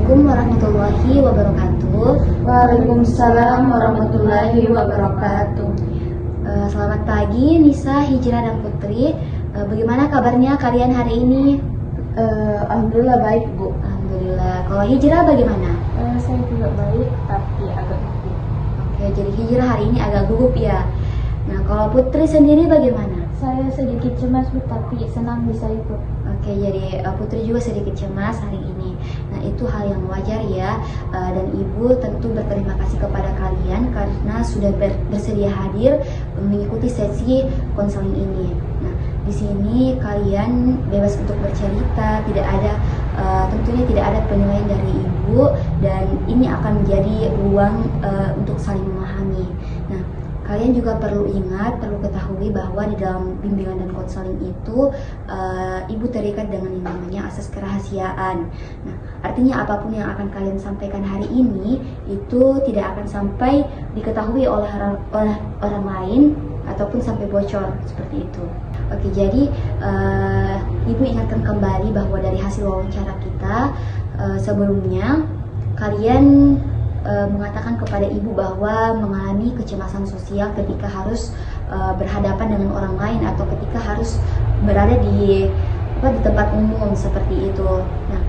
Assalamualaikum warahmatullahi wabarakatuh. Waalaikumsalam warahmatullahi wabarakatuh. Selamat pagi Nisa, Hijrah dan Putri. Bagaimana kabarnya kalian hari ini? Alhamdulillah baik, Bu. Alhamdulillah. Kalau Hijrah bagaimana? Saya juga baik, tapi agak gugup. Oke, jadi Hijrah hari ini agak gugup ya. Nah, kalau Putri sendiri bagaimana? Saya sedikit cemas, Bu, tapi senang bisa ikut. Oke, jadi Putri juga sedikit cemas hari ini. Nah, itu hal yang wajar ya. Dan Ibu tentu berterima kasih kepada kalian karena sudah bersedia hadir mengikuti sesi konseling ini. Nah, di sini kalian bebas untuk bercerita, tentunya tidak ada penilaian dari Ibu, dan ini akan menjadi ruang untuk saling memahami. Nah, kalian juga perlu ketahui bahwa di dalam bimbingan dan konseling itu Ibu terikat dengan yang namanya asas kerahasiaan. Nah, artinya apapun yang akan kalian sampaikan hari ini itu tidak akan sampai diketahui oleh orang lain ataupun sampai bocor seperti itu. Oke, jadi Ibu ingatkan kembali bahwa dari hasil wawancara kita sebelumnya kalian mengatakan kepada Ibu bahwa mengalami kecemasan sosial ketika harus berhadapan dengan orang lain atau ketika harus berada di tempat umum seperti itu. Nah,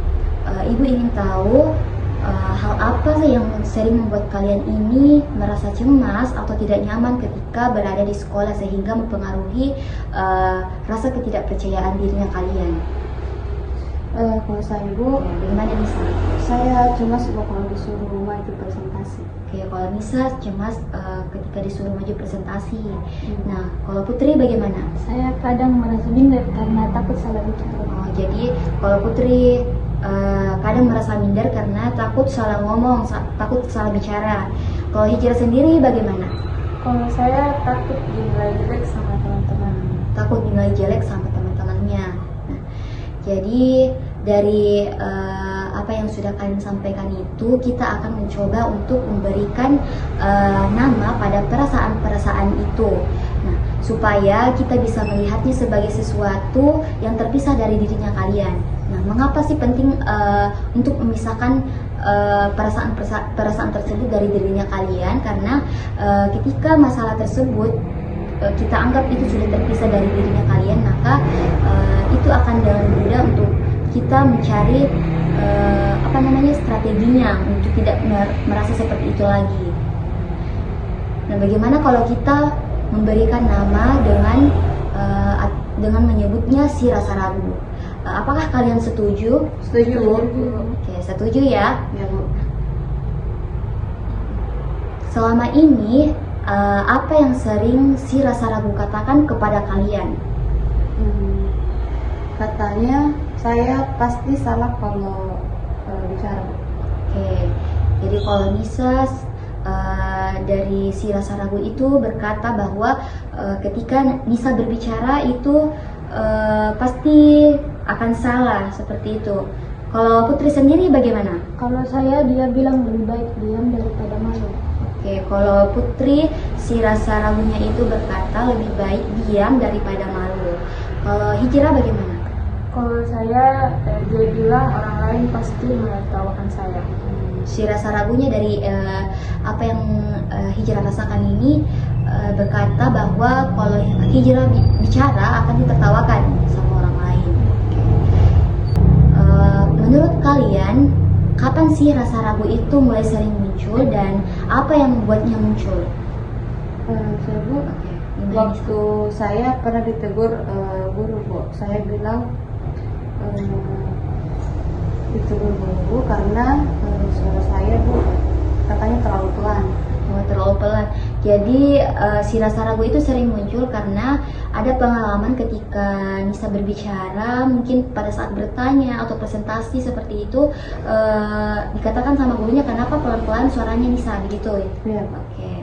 Ibu ingin tahu hal apa sih yang sering membuat kalian ini merasa cemas atau tidak nyaman ketika berada di sekolah sehingga mempengaruhi rasa ketidakpercayaan dirinya kalian. Kalau saya, Bu, Bagaimana Nisa? saya cemas kalau disuruh maju presentasi. Oke, kalau Nisa cemas ketika disuruh maju presentasi. Nah, kalau Putri bagaimana? Saya kadang merasa minder karena takut salah bicara. Oh, jadi kalau Putri kadang merasa minder karena takut salah ngomong, takut salah bicara. Kalau Hijrah sendiri bagaimana? Kalau saya takut dinilai jelek sama teman-teman. Takut dinilai jelek sama teman-temannya. Nah, jadi dari apa yang sudah kalian sampaikan itu, kita akan mencoba untuk memberikan nama pada perasaan-perasaan itu. Nah, supaya kita bisa melihatnya sebagai sesuatu yang terpisah dari dirinya kalian. Nah, mengapa sih penting untuk memisahkan perasaan tersebut dari dirinya kalian? Karena ketika masalah tersebut kita anggap itu sudah terpisah dari dirinya kalian, maka itu akan dengan mudah untuk kita mencari strateginya untuk tidak merasa seperti itu lagi. Nah, bagaimana kalau kita memberikan nama dengan menyebutnya si rasa ragu? Apakah kalian setuju? Setuju. Oke, setuju ya. Ya, Bu. Selama ini apa yang sering si rasa ragu katakan kepada kalian? Katanya saya pasti salah kalau bicara. Oke, jadi kalau Nisa dari si rasa ragu itu berkata bahwa ketika Nisa berbicara itu pasti akan salah seperti itu. Kalau Putri sendiri bagaimana? Kalau saya, dia bilang lebih baik diam daripada malu. Oke, kalau Putri si rasa ragunya itu berkata lebih baik diam daripada malu. Kalau Hijrah bagaimana? Kalau saya, dia bilang orang lain pasti menertawakan saya. Si rasa ragunya dari apa yang Hijrah rasakan ini berkata bahwa kalau Hijrah bicara akan ditertawakan sama orang lain. Menurut kalian, kapan sih rasa ragu itu mulai sering muncul dan apa yang membuatnya muncul? Saya, Bu, waktu saya pernah ditegur guru, Bu. Saya bilang ditegur guru karena suara saya, Bu, katanya terlalu pelan. Terlalu pelan. Jadi si rasa ragu itu sering muncul karena ada pengalaman ketika Nisa berbicara, mungkin pada saat bertanya atau presentasi seperti itu dikatakan sama gurunya, kenapa pelan-pelan suaranya Nisa, begitu ya? Iya. Oke.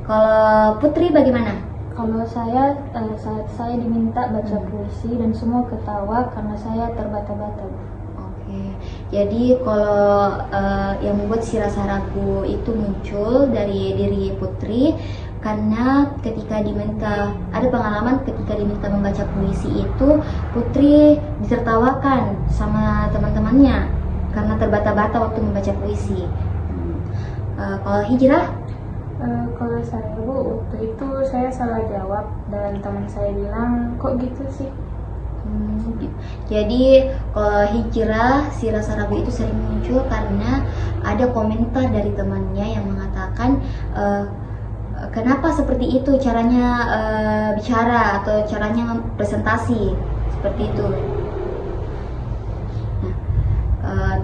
Kalau Putri bagaimana? Kalau saya, saat saya diminta baca puisi dan semua ketawa karena saya terbata-bata, Bu. Oke, jadi kalau yang membuat si rasa ragu itu muncul dari diri Putri karena ada pengalaman ketika diminta membaca puisi itu Putri ditertawakan sama teman-temannya. karena terbata-bata waktu membaca puisi. Kalau hijrah? Kalau saya Bu, waktu itu saya salah jawab dan teman saya bilang kok gitu sih. Jadi kalau hijrah, si rasa ragu itu sering muncul karena ada komentar dari temannya yang mengatakan kenapa seperti itu caranya bicara atau caranya presentasi seperti itu.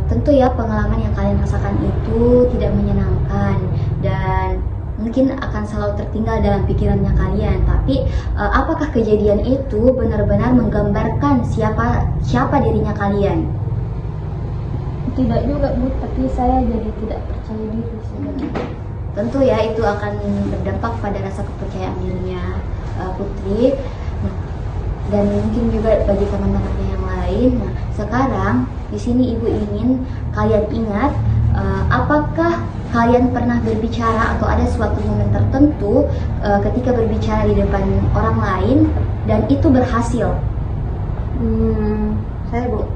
Tentu ya pengalaman yang kalian rasakan itu tidak menyenangkan dan mungkin akan selalu tertinggal dalam pikirannya kalian. Tapi apakah kejadian itu benar-benar menggambarkan siapa dirinya kalian? Tidak juga Bu, tapi saya jadi tidak percaya diri sebenarnya. Tentu ya itu akan berdampak pada rasa kepercayaan dirinya Putri. Dan mungkin juga bagi teman-temannya yang lain. Nah, sekarang di sini Ibu ingin kalian ingat apakah kalian pernah berbicara atau ada suatu momen tertentu ketika berbicara di depan orang lain dan itu berhasil? Saya Bu,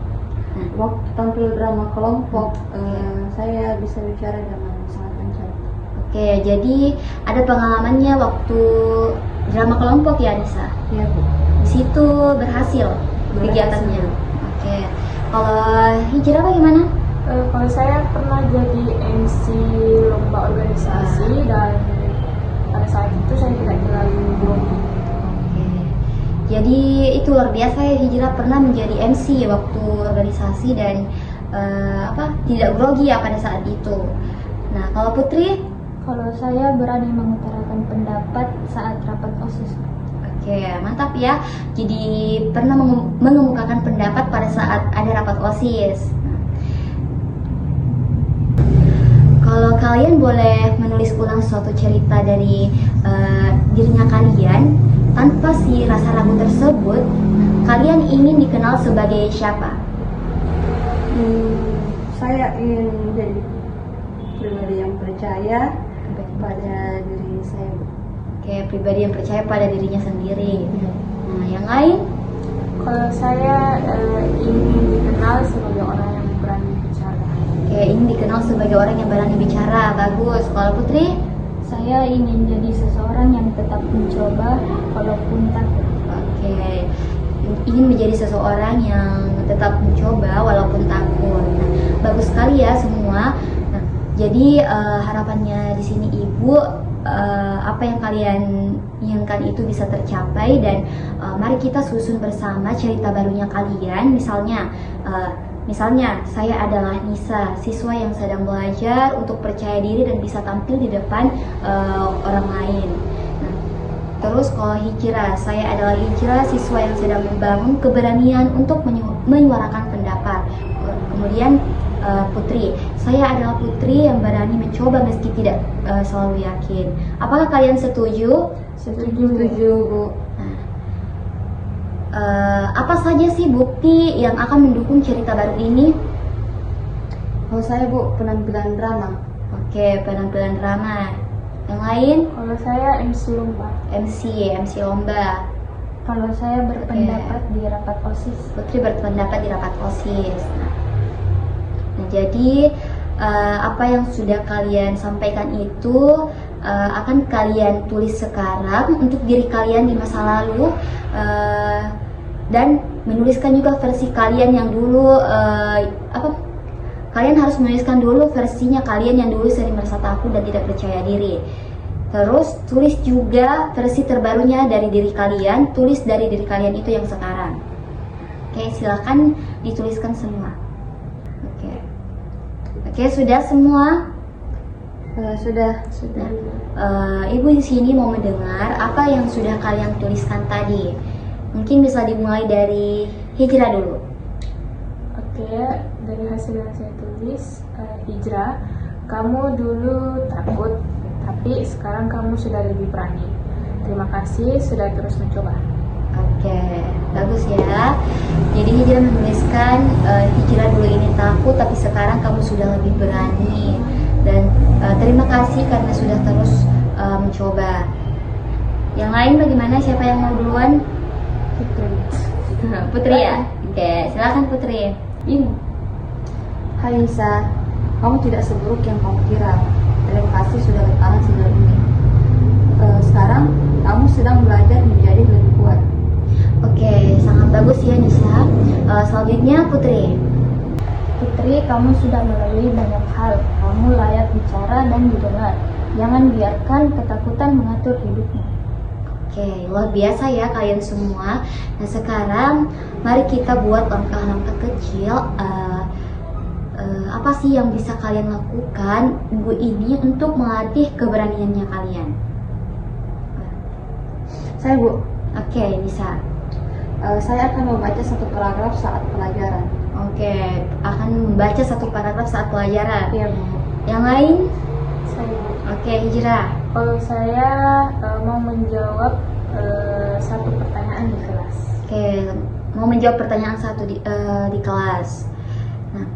waktu tampil drama kelompok saya bisa bicara dengan sangat lancar. Oke, jadi ada pengalamannya waktu drama kelompok ya Nisa? Iya Bu. Di situ berhasil kegiatannya. Oke, kalau hijrah bagaimana? Kalau saya pernah jadi MC lomba organisasi dan pada saat itu saya tidak terlalu grogi. Oke. Jadi itu luar biasa ya, hijrah pernah menjadi MC waktu organisasi dan tidak grogi ya pada saat itu. Nah, kalau Putri? Kalau saya berani mengutarakan pendapat saat rapat OSIS. Oke, mantap ya. Jadi pernah mengemukakan pendapat pada saat ada rapat OSIS. Kalau kalian boleh menulis ulang suatu cerita dari dirinya kalian tanpa si rasa ragu tersebut, kalian ingin dikenal sebagai siapa? Saya ingin menjadi pribadi yang percaya pada diri saya. Oke, pribadi yang percaya pada dirinya sendiri. Nah, yang lain? Kalau saya ingin dikenal sebagai orang yang berani bicara. Oke, ingin dikenal sebagai orang yang berani bicara. Bagus. Kalau Putri? Saya ingin jadi seseorang yang tetap mencoba walaupun takut. Oke, ingin menjadi seseorang yang tetap mencoba walaupun takut. Nah, bagus sekali ya semua. Nah, jadi harapannya di sini Ibu, apa yang kalian inginkan itu bisa tercapai dan mari kita susun bersama cerita barunya kalian. Misalnya saya adalah Nisa, siswa yang sedang belajar untuk percaya diri dan bisa tampil di depan orang lain. Nah, terus kalau hijrah, saya adalah hijrah, siswa yang sedang membangun keberanian untuk menyuarakan pendapat. Kemudian Putri, saya adalah putri yang berani mencoba meski tidak selalu yakin. Apakah kalian setuju? Setuju Bu. Apa saja sih bukti yang akan mendukung cerita baru ini? Kalau saya Bu, penampilan drama. Oke, penampilan drama. Yang lain? Kalau saya MC lomba. MC lomba. Kalau saya berpendapat di rapat OSIS. Putri berpendapat di rapat OSIS. Nah, jadi apa yang sudah kalian sampaikan itu akan kalian tulis sekarang untuk diri kalian di masa lalu, dan menuliskan juga versi kalian yang dulu kalian harus menuliskan dulu versinya kalian yang dulu sering merasa takut dan tidak percaya diri. Terus tulis juga versi terbarunya dari diri kalian, tulis dari diri kalian itu yang sekarang. Oke, silakan dituliskan semua. Oke, sudah semua? Sudah. Ibu di sini mau mendengar apa yang sudah kalian tuliskan tadi. Mungkin bisa dimulai dari hijrah dulu. Oke, dari hasil yang saya tulis, hijrah, kamu dulu takut, tapi sekarang kamu sudah lebih berani. Terima kasih sudah terus mencoba. Oke, bagus ya. Jadi hijrah menuliskan hijrah dulu ini takut, tapi sekarang kamu sudah lebih berani. Dan terima kasih karena sudah terus mencoba. Yang lain bagaimana? Siapa yang mau duluan? Putri. Putri ya? Oke, silakan Putri. Ini Hai Nisa, kamu tidak seburuk yang kamu kira. Terima kasih sudah bertahan sejauh ini. Sekarang kamu sedang belajar menjadi lebih kuat. Oke, sangat bagus ya Nisa. Selanjutnya Putri. Putri, kamu sudah melalui banyak hal. Kamu layak bicara dan didengar. Jangan biarkan ketakutan mengatur hidupmu. Oke, luar biasa ya kalian semua. Nah sekarang mari kita buat langkah-langkah kecil. Apa sih yang bisa kalian lakukan minggu ini untuk melatih keberaniannya kalian? Saya Bu, Oke, bisa. saya akan membaca satu paragraf saat pelajaran. Oke, akan membaca satu paragraf saat pelajaran. Iya Bu. Yang lain? Saya, Oke, Hijrah. kalau saya mau menjawab satu pertanyaan di kelas. Oke, mau menjawab pertanyaan satu di kelas. Nah,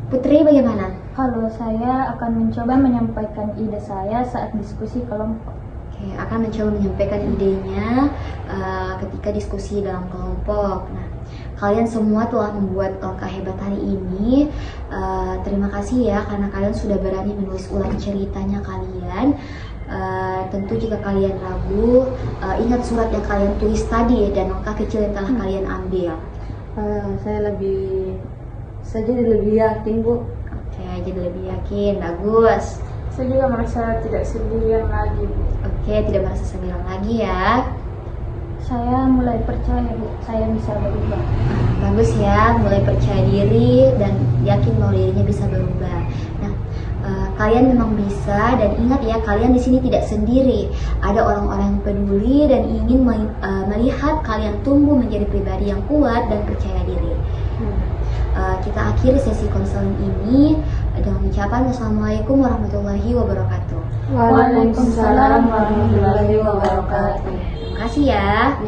Putri bagaimana? Kalau saya akan mencoba menyampaikan ide saya saat diskusi kelompok. Oke, akan mencoba menyampaikan idenya ketika diskusi dalam kelompok. Nah, kalian semua telah membuat langkah hebat hari ini. Terima kasih ya karena kalian sudah berani menulis ulang ceritanya kalian. Tentu jika kalian ragu, ingat surat yang kalian tulis tadi dan langkah kecil yang telah kalian ambil. Saya jadi lebih yakin Bu. Oke, jadi lebih yakin, bagus. Saya juga merasa tidak sendirian lagi, Bu. Oke, tidak merasa sendirian lagi ya. Saya mulai percaya, Bu, saya bisa berubah. Bagus ya, mulai percaya diri dan yakin bahwa dirinya bisa berubah. Nah, kalian memang bisa dan ingat ya, kalian di sini tidak sendiri. Ada orang-orang yang peduli dan ingin melihat kalian tumbuh menjadi pribadi yang kuat dan percaya diri. Kita akhiri sesi konseling ini dengan ucapan wassalamualaikum warahmatullahi wabarakatuh. Waalaikumsalam warahmatullahi wabarakatuh. Terima kasih ya.